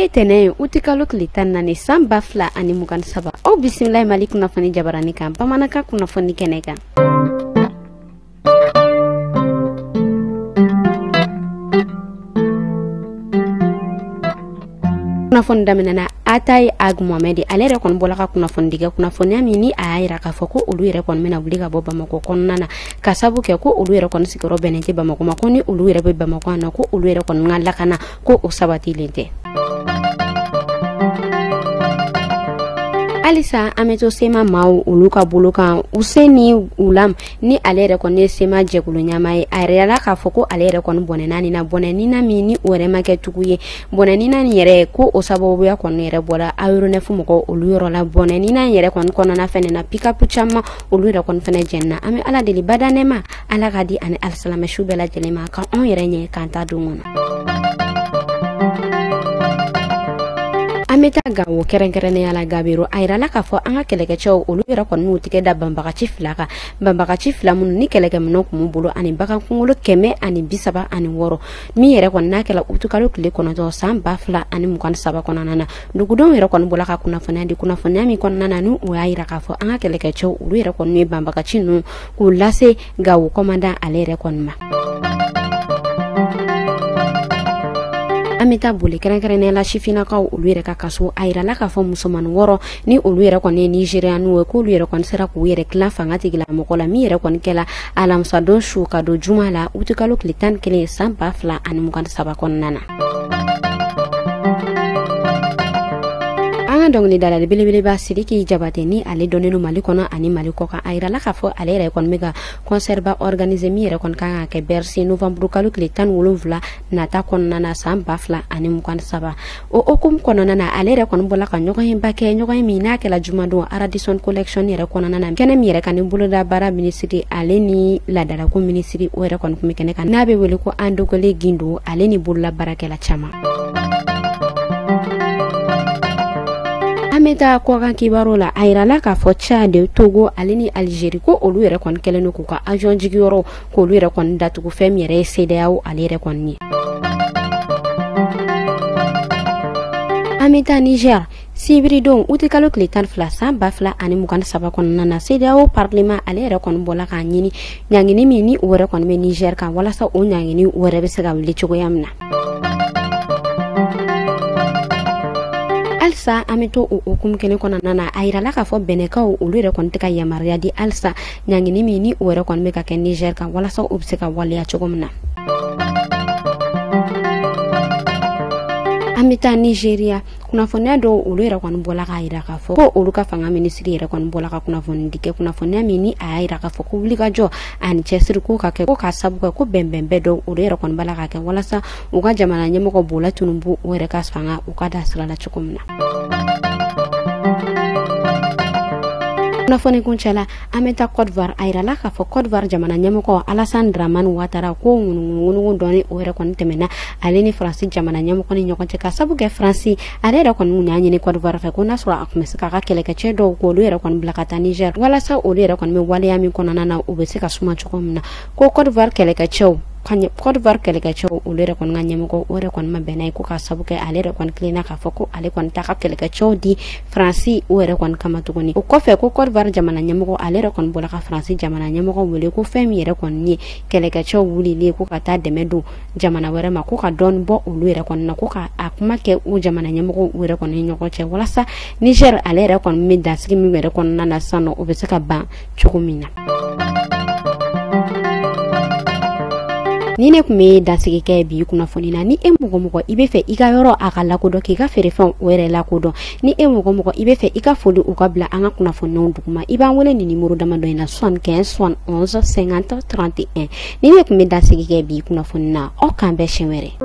Bie tene utikalo kilitan na ni samba fla ani mukan saba. O bismillah malik kunafoni jabarani kan pamanaka kunafoni keneka. Kunafoni daminana atai ag Mohamed ale rekon bolaka kunafoni diga kunafoni amini ayira ka foko ulu rekon mena buliga boba mako konnana kasabu ke ko ulu rekon sikoro benete ba mako makoni ulu rebe ba mako na ko ulu rekon ngala kana ko usabati lente. Alisa ameto sema mau uluka buluka useni ulam ni alere kon sema jekulu nyamai arela ka foko alere kon bonenani na bonenina mini ore make tukuye bonenina ni yere ko osabo ya kon yere bola ayro ne fumuko uluro la bonenina yere kon na fene na pika puchama uluro kon fene jenna ame ala deli badanema ala gadi ane alsalama shubela jelema ka on yere nye kanta dungona. Ameta gawo kerenkerene ala gabiro ayra la ka fo anga keleke chaw olu yera kon mutike da bambaka chiflaka bambaka chifla mun ni keleke mno kumubulo ani baka kungolo keme ani bisaba ani woro mi yere kon nakela utukalo kile kono to samba fla ani mukan saba konana dugudon yera kon bulaka kuna fanya mi konana nu o ayra ka fo anga keleke chaw olu yera kon ni bambaka chinu kulase gawo komanda alere kon ma. Ameta buli kerenkerene la shifina ka ulu yere ka kaso ayra la ka fo musoman woro ni ulu yere kon ni Nigeria nu ko ulu yere kon sera ku yere kla fangati gila mokola mi yere kon kela alam sado shuka do jumala utukalo klitan kele samba fla an mukan saba kon nana. Dong ni dala bele ba sidiki jabate ni ale donenu malikono ani maliko ka ayra la ka fo ale re kon mega concert ba organiser mi re kon ka ke Bercy novembre kalu klitan wolonvla nata kon nana samba fla ani mukan saba o okum kono nana ale re kon bola ka nyoko himba ke nyoko mi na ke la jumado Aradison collection re kon nana kene mi re kan bulo da bara ministry ale ni la dala ko ministry o re kon kumikene kan nabe wele ko ando ko le gindo ale ni bulla barake la chama. Ameta kwa kan kibaro la ayra la ka fo Chad Togo alini Algerie ko olu yere kon keleno ko ka avion jigiyoro ko olu yere kon datugo fem yere CEDEAO alere kon ni. Ameta Niger sibiri don utikalo klitan fla samba fla ani mukan saba kon nana CEDEAO parlement alere kon bola ka nyini nyangini mini wore kon me Niger kan wala sa o nyangini wore be sega wili chugo yamna. Alsa ameto okum kene kona nana ayra la ka fo beneka ulu re kon tika yamaria di alsa nyangini mini wore kon meka ken Niger kan wala sa ubseka walia chogomna. Amita Nigeria kuna fonya do ulu re kon bola ka ayra ka fo ko ulu ka fanga ministry re kon bola ka kuna fon dike kuna fonya mini ayra ka fo ko obliga jo an chesir ko ka ke ko ka sabu ko bembembe do ulu re kon bala ka ke wala sa uga jamana nyemo ko bola tunumbu wore ka fanga ukada sala la chukumna. Kunafoni kunchala ameta Côte d'Ivoire ayra la ka fo Côte d'Ivoire jamana nyamoko Alassane Dramane Ouattara ko ngunu doni ore kon temena aleni France jamana nyamoko ni nyoko ka sabu ke France alera kon nyanyi ni Côte d'Ivoire fa ko nasra akmesika ka keleke chedo ko lera kon blakata Niger wala sa olera kon me wale yami konana na ubesika suma chukomna ko Côte d'Ivoire keleke chew kanye Côte d'Ivoire keleke chew olera kon nganyamoko ore kon mabena ko ka sabu ke alera kon klina ka foko ale kon taka keleke chew di France ore kon kamatukoni ko fe ko Côte d'Ivoire jamana nyamoko alera kon bolaka France jamana nyamoko wele ko fem yere kon ni keleke chew wuli le ko kata demedu jamana were ma ko ka don bo olera kon na ko ka akuma ke u jamana nyamoko were kon nyoko che wala sa Niger alera kon mi dasigi mi were kon nana sano obeseka ba chukumina. Nine kume dasigi ke bi kuna fonina ni emugo ibe fe iga yoro akala kodo ki ga fere fon were la kodo ni emugo ibe fe iga foli ukabla anga kuna fonon dukuma iba wole ni numero dama do ina 75 11 50 31 nine kume dasigi ke bi kuna fonina o kambe shenwere.